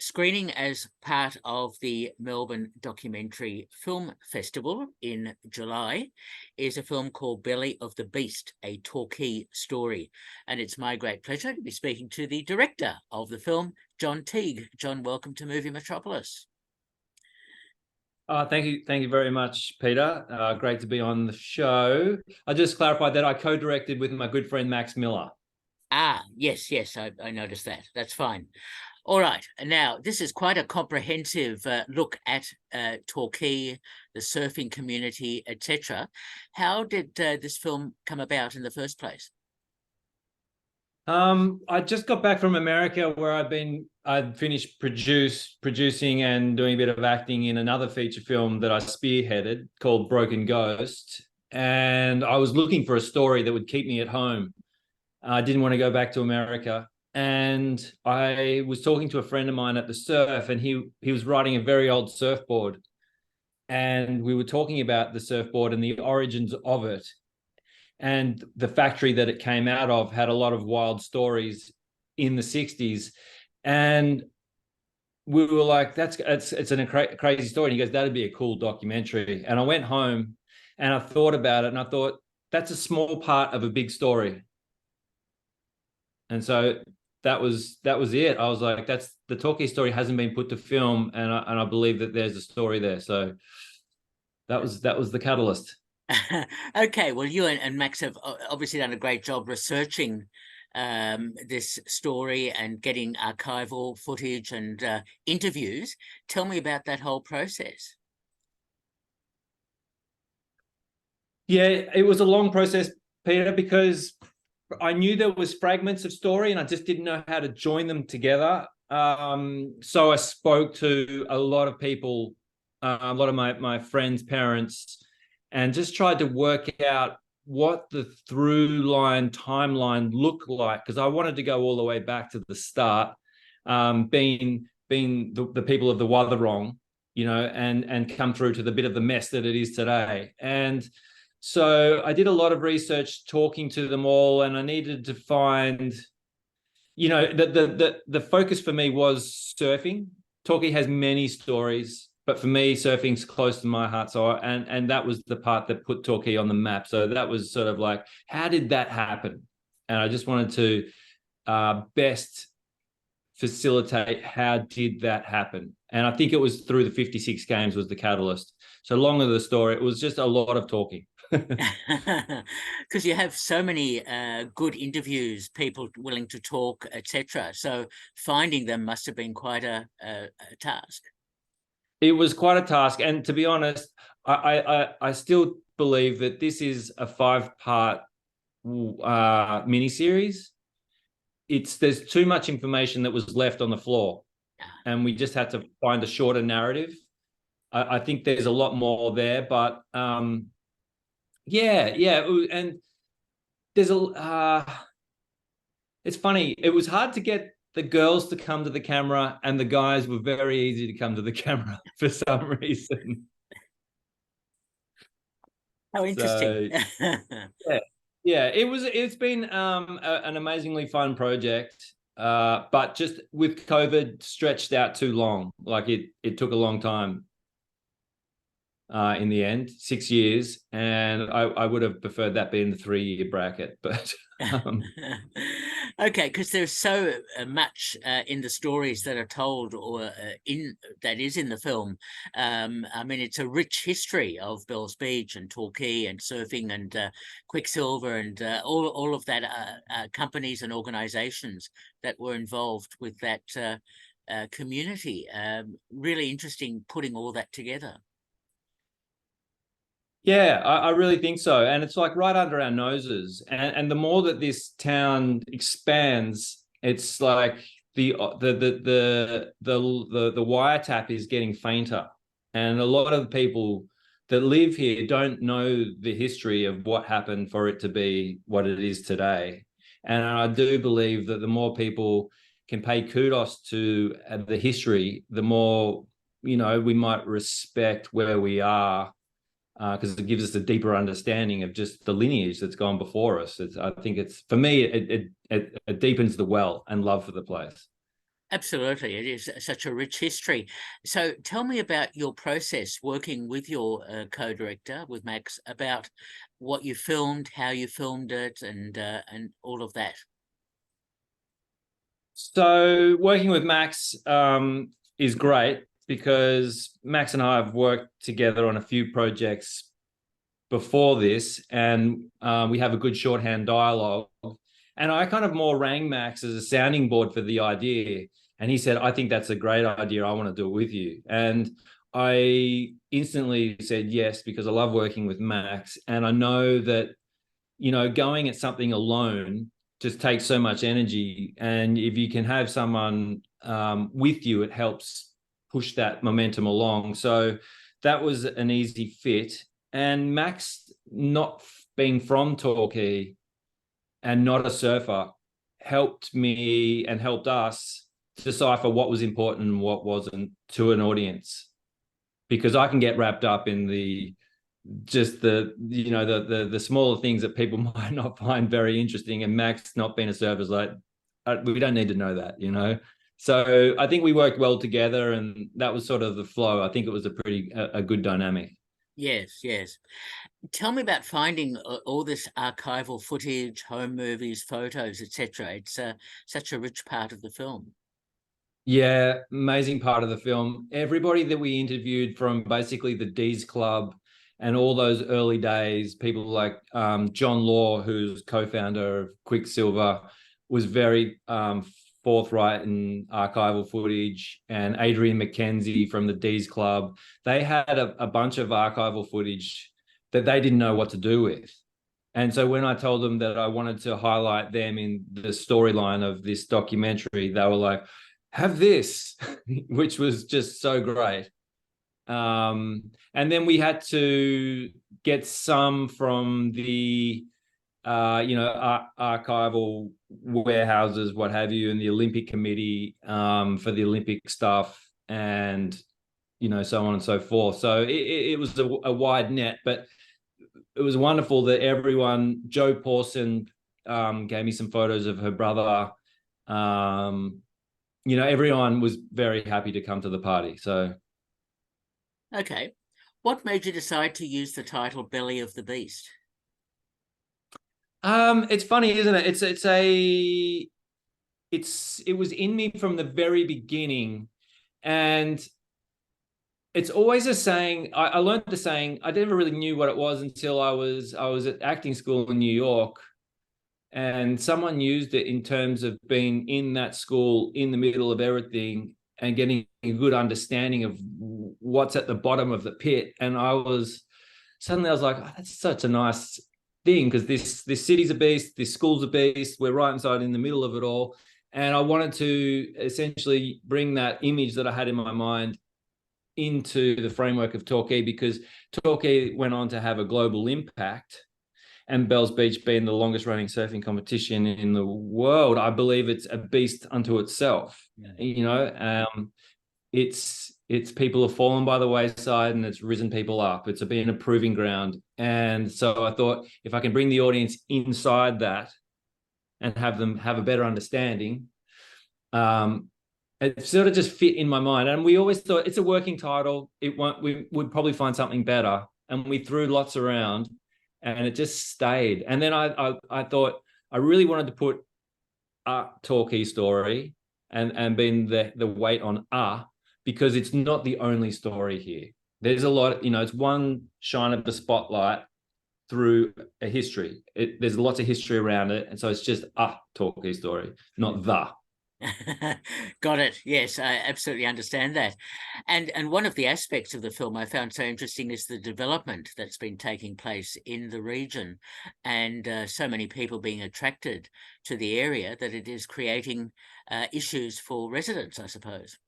Screening as part of the Melbourne Documentary Film Festival in July is a film called Belly of the Beast, a Torquay Story. And it's my great pleasure to be speaking to the director of the film, John Teague. John, welcome to Movie Metropolis. Thank you very much, Peter. Great to be on the show. I just clarified that I co-directed with my good friend Max Miller. Yes, I noticed that. That's fine. All right. Now, this is quite a comprehensive look at Torquay, the surfing community, etc. How did this film come about in the first place? I just got back from America where I'd finished producing and doing a bit of acting in another feature film that I spearheaded called Broken Ghost. And I was looking for a story that would keep me at home. I didn't want to go back to America. And I was talking to a friend of mine at the surf, and he was riding a very old surfboard. And we were talking about the surfboard and the origins of it. And the factory that it came out of had a lot of wild stories in the 60s. And we were like, it's a crazy story. And he goes, that'd be a cool documentary. And I went home and I thought about it, and I thought, that's a small part of a big story. And so that was it. I was like, that's the Torquay story hasn't been put to film, and I believe that there's a story there. So that was the catalyst. Okay, well, you and Max have obviously done a great job researching this story and getting archival footage and interviews. Tell me about that whole process. Yeah, it was a long process, Peter, because I knew there was fragments of story and I just didn't know how to join them together. So I spoke to a lot of people, a lot of my friends' parents, and just tried to work out what the through line timeline looked like, because I wanted to go all the way back to the start, being the people of the Watherong, and come through to the bit of the mess that it is today. And so I did a lot of research talking to them all, and I needed to find, the focus for me was surfing. Torquay has many stories, but for me, surfing's close to my heart. So, and that was the part that put Torquay on the map. So that was sort of like, how did that happen? And I just wanted to best facilitate how did that happen. And I think it was through the 56 games was the catalyst. So long of the story, it was just a lot of talking. Because you have so many good interviews, people willing to talk, etc. So finding them must have been quite a task. It was quite a task, and to be honest, I still believe that this is a 5-part miniseries. There's too much information that was left on the floor, and we just had to find a shorter narrative. I think there's a lot more there, but yeah, and there's it's funny. It was hard to get the girls to come to the camera, and the guys were very easy to come to the camera for some reason. How interesting. So, yeah, it's been an amazingly fun project, but just with COVID stretched out too long. Like it took a long time in the end, 6 years, and I would have preferred that being the 3-year bracket, but okay, because there's so much in the stories that are told, or that is in the film. I mean, it's a rich history of Bells Beach and Torquay and surfing and Quicksilver and all of that, companies and organizations that were involved with that community. Really interesting putting all that together. Yeah, I really think so. And it's like right under our noses. And the more that this town expands, it's like the wiretap is getting fainter. And a lot of the people that live here don't know the history of what happened for it to be what it is today. And I do believe that the more people can pay kudos to the history, the more, we might respect where we are, because it gives us a deeper understanding of just the lineage that's gone before us. I think it's, for me, it deepens the well and love for the place. Absolutely, it is such a rich history. So tell me about your process working with your co-director, with Max, about what you filmed, how you filmed it, and all of that. So working with Max is great because Max and I have worked together on a few projects before this, and we have a good shorthand dialogue. And I kind of more rang Max as a sounding board for the idea. And he said, I think that's a great idea. I want to do it with you. And I instantly said yes, because I love working with Max. And I know that, you know, going at something alone just takes so much energy. And if you can have someone with you, it helps push that momentum along. So that was an easy fit. And Max, not being from Torquay and not a surfer, helped me and helped us decipher what was important and what wasn't to an audience. Because I can get wrapped up in the just the you know the smaller things that people might not find very interesting, and Max not being a surfer is like, we don't need to know that, you know. So I think we worked well together, and that was sort of the flow. I think it was a good dynamic. Yes, yes. Tell me about finding all this archival footage, home movies, photos, etc. It's such a rich part of the film. Yeah, amazing part of the film. Everybody that we interviewed, from basically the D's Club and all those early days, people like John Law, who's co-founder of Quicksilver, was very forthright in archival footage, and Adrian McKenzie from the D's Club. They had a bunch of archival footage that they didn't know what to do with. And so when I told them that I wanted to highlight them in the storyline of this documentary, they were like, have this, which was just so great. And then we had to get some from the, archival warehouses, what have you, and the Olympic Committee for the Olympic stuff, and, you know, so on and so forth. So it was a wide net, but it was wonderful that everyone, Joe Pawson gave me some photos of her brother. You know, everyone was very happy to come to the party. So, Okay. What made you decide to use the title Belly of the Beast? it's funny, isn't it? It was in me from the very beginning, and it's always a saying. I learned the saying. I never really knew what it was until I was at acting school in New York, and someone used it in terms of being in that school in the middle of everything and getting a good understanding of what's at the bottom of the pit. And I was like, oh, that's such a nice thing, because this city's a beast, this school's a beast, we're right inside in the middle of it all. And I wanted to essentially bring that image that I had in my mind into the framework of Torquay, because Torquay went on to have a global impact, and Bells Beach being the longest running surfing competition in the world, I believe it's a beast unto itself. You know, it's people have fallen by the wayside and it's risen people up. It's been a proving ground. And so I thought, if I can bring the audience inside that and have them have a better understanding, it sort of just fit in my mind. And we always thought it's a working title. We would probably find something better. And we threw lots around, and it just stayed. And then I thought I really wanted to put a Torquay Story and being the weight on because it's not the only story here. There's a lot, you know, it's one shine of the spotlight through a history. There's lots of history around it. And so it's just a Torquay Story, not the. Got it. Yes, I absolutely understand that. And one of the aspects of the film I found so interesting is the development that's been taking place in the region, and so many people being attracted to the area that it is creating issues for residents, I suppose.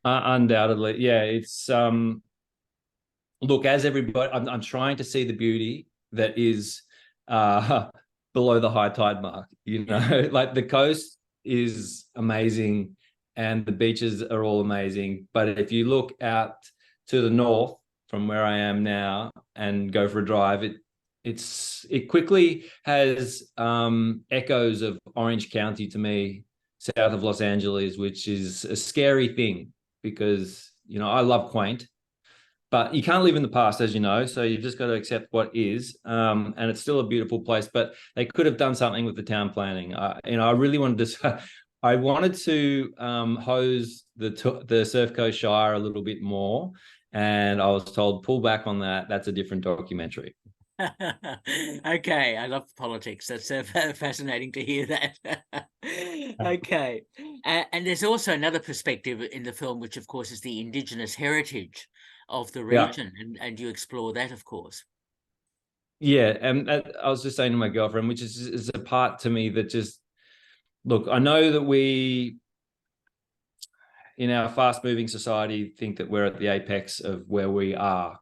Undoubtedly. Yeah, it's look, as everybody, I'm trying to see the beauty that is below the high tide mark, you know. Like, the coast is amazing and the beaches are all amazing, but if you look out to the north from where I am now and go for a drive, it quickly has echoes of Orange County to me. south of Los Angeles, which is a scary thing because, you know, I love quaint, but you can't live in the past, as you know, so you've just got to accept what is. And it's still a beautiful place, but they could have done something with the town planning. You know, I really wanted to, I wanted to hose the Surf Coast Shire a little bit more, and I was told pull back on that. That's a different documentary. Okay, I love politics. That's fascinating to hear that. Okay, and there's also another perspective in the film, which of course is the Indigenous heritage of the Yeah. region, and you explore that, of course. Yeah, and I was just saying to my girlfriend, which is a part to me that just, look, I know that we, in our fast-moving society, think that we're at the apex of where we are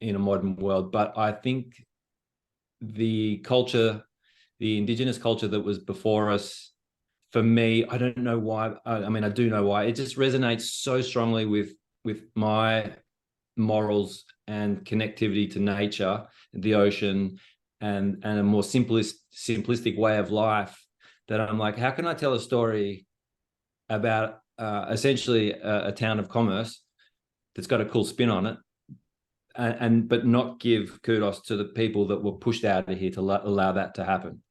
in a modern world, but I think the culture, the Indigenous culture that was before us, for me, I don't know why. I mean, I do know why. It just resonates so strongly with my morals and connectivity to nature, the ocean, and a more simplistic way of life, that I'm like, how can I tell a story about essentially a town of commerce that's got a cool spin on it, and but not give kudos to the people that were pushed out of here to allow that to happen.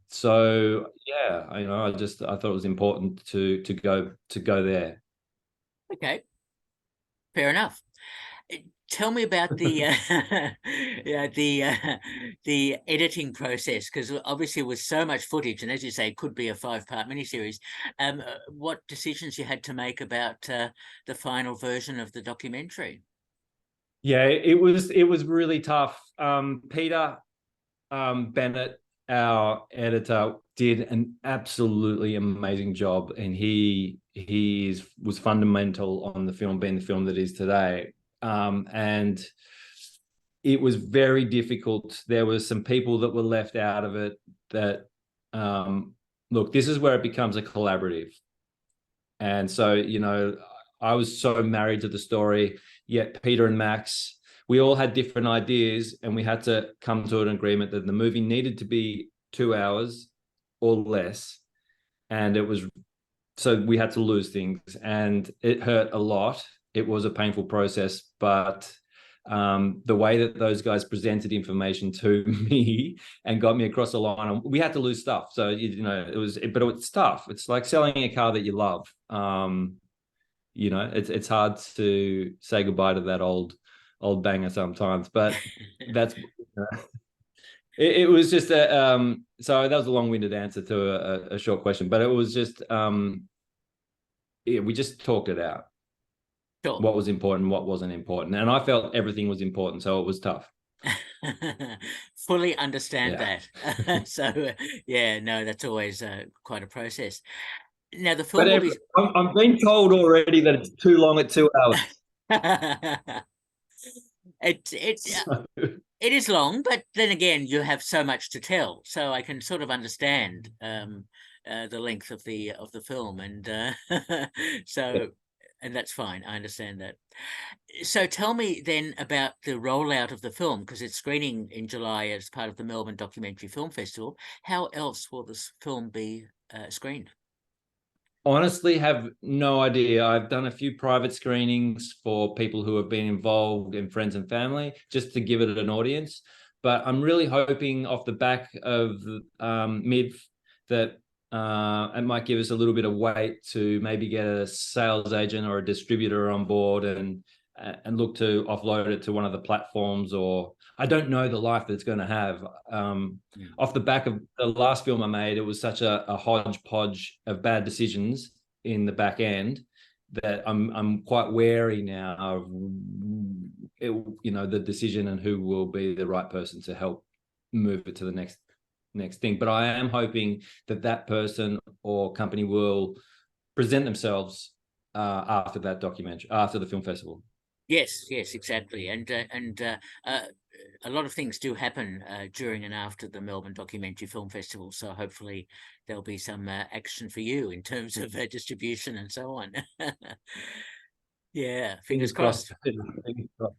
So yeah, you know, I thought it was important to go there. Okay, fair enough. Tell me about the yeah, the editing process, because obviously with so much footage, and as you say, it could be a 5-part miniseries. What decisions you had to make about the final version of the documentary? Yeah, it was really tough. Peter Bennett, our editor, did an absolutely amazing job, and was fundamental on the film being the film that is today. And it was very difficult. There were some people that were left out of it that, look, this is where it becomes a collaborative. And so, you know, I was so married to the story, yet Peter and Max, we all had different ideas, and we had to come to an agreement that the movie needed to be 2 hours or less. And so we had to lose things, and it hurt a lot. It was a painful process, but the way that those guys presented information to me and got me across the line, we had to lose stuff. So, you know, but it was tough. It's like selling a car that you love. You know, it's hard to say goodbye to that old banger sometimes, but that's it was just so that was a long-winded answer to a short question, but it was just yeah, we just talked it out. Sure. What was important, what wasn't important, and I felt everything was important, so it was tough. Fully understand Yeah. that. So yeah, no, that's always quite a process. Now the But film will be I'm being told already that it's too long at 2 hours. it So, it is long, but then again, you have so much to tell, so I can sort of understand the length of the film, and so, and that's fine. I understand that. So tell me then about the rollout of the film, because it's screening in July as part of the Melbourne Documentary Film Festival. How else will this film be screened? honestly, have no idea. I've done a few private screenings for people who have been involved in friends and family, just to give it an audience. But I'm really hoping off the back of mid that it might give us a little bit of weight to maybe get a sales agent or a distributor on board, and look to offload it to one of the platforms. Or I don't know the life that it's going to have. Off the back of the last film I made, it was such a hodgepodge of bad decisions in the back end that I'm quite wary now of it, you know, the decision and who will be the right person to help move it to the next thing. But I am hoping that person or company will present themselves after that documentary, after the film festival. Yes, yes, exactly, and a lot of things do happen during and after the Melbourne Documentary Film Festival. So hopefully there'll be some action for you in terms of distribution and so on. Yeah, fingers crossed. Fingers crossed.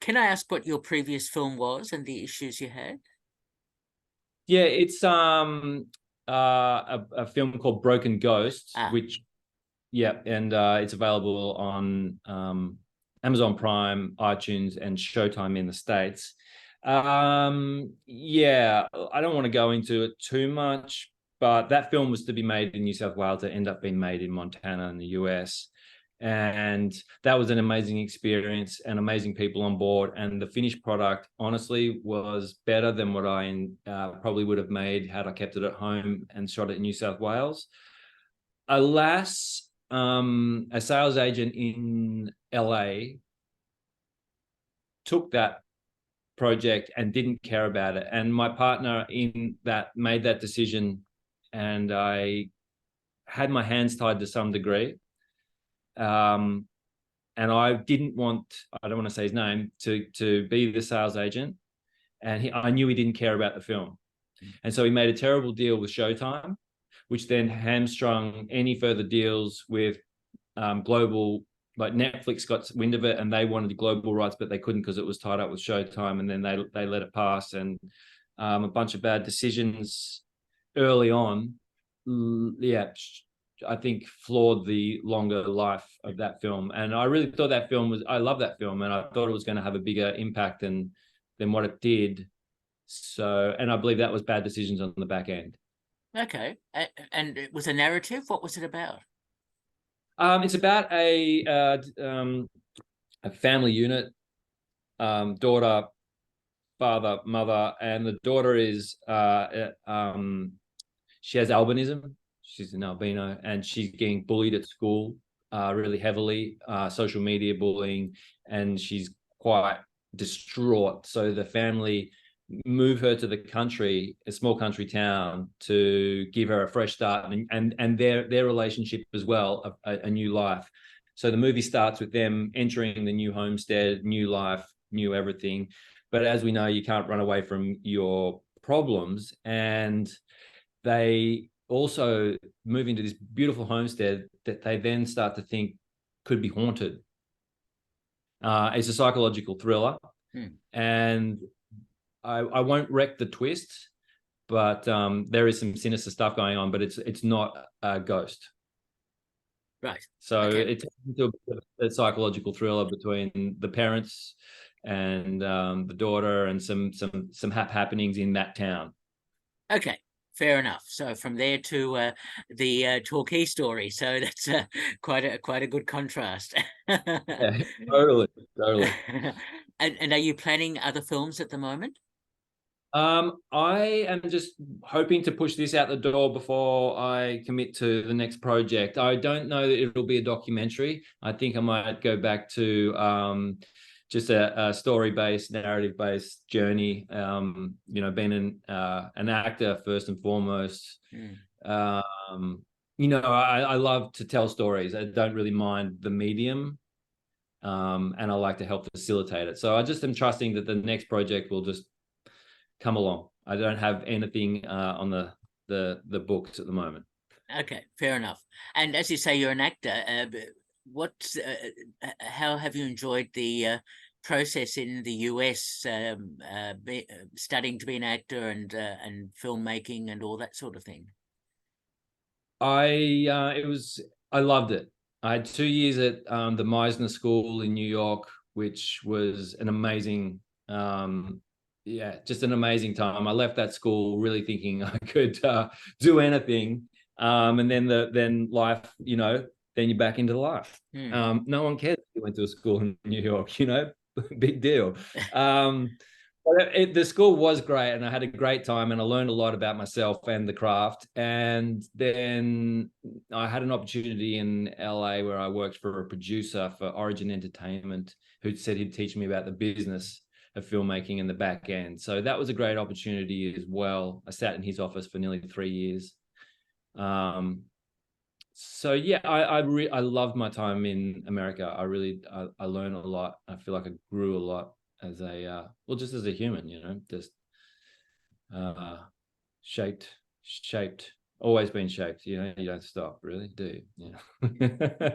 Can I ask what your previous film was and the issues you had? Yeah, a film called Broken Ghosts, Ah, which, yeah, and it's available on Amazon Prime, iTunes, and Showtime in the States. Yeah, I don't want to go into it too much, but that film was to be made in New South Wales. It ended up being made in Montana in the US. And that was an amazing experience and amazing people on board. And the finished product, honestly, was better than what I probably would have made had I kept it at home and shot it in New South Wales. Alas, a sales agent in LA took that project and didn't care about it. And my partner in that made that decision, and I had my hands tied to some degree. And I didn't want, I don't want to say his name, to be the sales agent. And I knew he didn't care about the film. And so he made a terrible deal with Showtime, which then hamstrung any further deals with global, like Netflix got wind of it and they wanted the global rights, but they couldn't because it was tied up with Showtime, and then they let it pass. And a bunch of bad decisions early on, yeah, I think flawed the longer life of that film. And I really thought that film was, I love that film, and I thought it was going to have a bigger impact than what it did. So, and I believe that was bad decisions on the back end. okay. And it was a narrative. What was it about? It's about a family unit, daughter, father, mother, and the daughter is she has albinism. She's an albino, and she's getting bullied at school really heavily, social media bullying, and she's quite distraught. So the family move her to the country, a small country town, to give her a fresh start, and their relationship as well, a new life. So the movie starts with them entering the new homestead, new life, new everything. But as we know, you can't run away from your problems. And they also move into this beautiful homestead that they then start to think could be haunted. It's a psychological thriller. And I won't wreck the twist, but there is some sinister stuff going on, but it's not a ghost. Right. So Okay. it's a psychological thriller between the parents and the daughter, and some happenings in that town. Okay. Fair enough. So from there to the Torquay Story. So that's quite a good contrast. Yeah, totally. And are you planning other films at the moment? I am just hoping to push this out the door before I commit to the next project. I don't know that it'll be a documentary. I think I might go back to just a story-based, narrative-based journey. Being an actor first and foremost. I love to tell stories. I don't really mind the medium. And I like to help facilitate it. So I just am trusting that the next project will just come along. I don't have anything on the books at the moment. Okay, fair enough. And as you say, you're an actor. How have you enjoyed the process in the US, studying to be an actor and filmmaking and all that sort of thing? I loved it. I had 2 years at the Meisner School in New York, which was an amazing just an amazing time. I left that school really thinking I could do anything. And then life, then you're back into life. No one cares if you went to a school in New York, big deal. But the school was great, and I had a great time, and I learned a lot about myself and the craft. And then I had an opportunity in LA where I worked for a producer for Origin Entertainment, who said he'd teach me about the business of filmmaking in the back end. So that was a great opportunity as well. I sat in his office for nearly 3 years. So yeah, I loved my time in America. I learned a lot. I feel like I grew a lot as just as a human, just shaped, always been shaped. You don't stop, really, do you?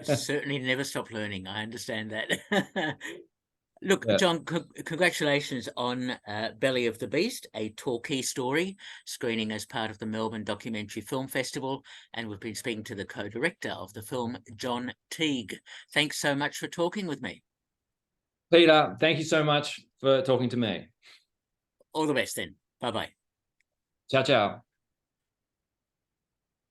Certainly never stop learning. I understand that. Look, Yeah. John, congratulations on Belly of the Beast, a Torquay Story, screening as part of the Melbourne Documentary Film Festival. And we've been speaking to the co-director of the film, John Teague. Thanks so much for talking with me. Peter, thank you so much for talking to me. All the best then. Bye-bye. Ciao, ciao.